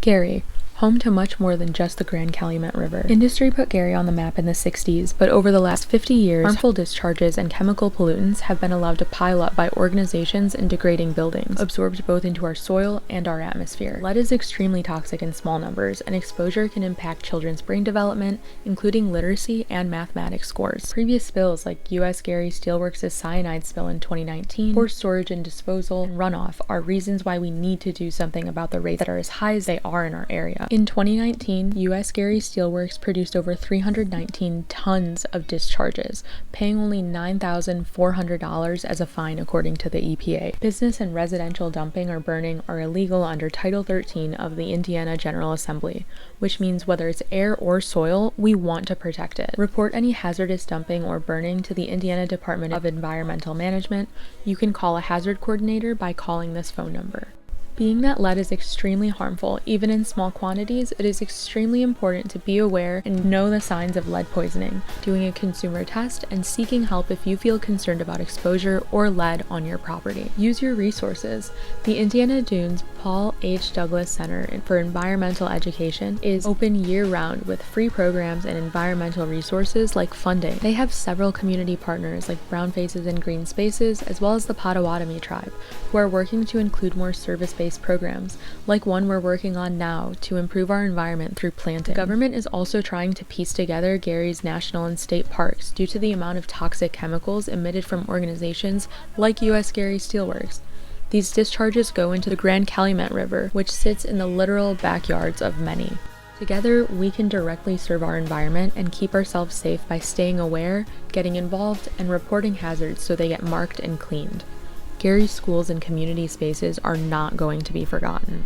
Gary, home to much more than just the Grand Calumet River. Industry put Gary on the map in the 60s, but over the last 50 years, harmful discharges and chemical pollutants have been allowed to pile up by organizations and degrading buildings, absorbed both into our soil and our atmosphere. Lead is extremely toxic in small numbers, and exposure can impact children's brain development, including literacy and mathematics scores. Previous spills like U.S. Gary Steelworks' cyanide spill in 2019, poor storage and disposal, and runoff are reasons why we need to do something about the rates that are as high as they are in our area. In 2019, U.S. Gary Steelworks produced over 319 tons of discharges, paying only $9,400 as a fine according to the EPA. Business and residential dumping or burning are illegal under Title 13 of the Indiana General Assembly, which means whether it's air or soil, we want to protect it. Report any hazardous dumping or burning to the Indiana Department of Environmental Management. You can call a hazard coordinator by calling this phone number. Being that lead is extremely harmful, even in small quantities, it is extremely important to be aware and know the signs of lead poisoning, doing a consumer test, and seeking help if you feel concerned about exposure or lead on your property. Use your resources. The Indiana Dunes Paul H. Douglas Center for Environmental Education is open year-round with free programs and environmental resources like funding. They have several community partners like Brown Faces and Green Spaces, as well as the Potawatomi tribe, who are working to include more service-based programs, like one we're working on now to improve our environment through planting. The government is also trying to piece together Gary's national and state parks due to the amount of toxic chemicals emitted from organizations like U.S. Gary Steelworks. These discharges go into the Grand Calumet River, which sits in the literal backyards of many. Together, we can directly serve our environment and keep ourselves safe by staying aware, getting involved, and reporting hazards so they get marked and cleaned. Gary's schools and community spaces are not going to be forgotten.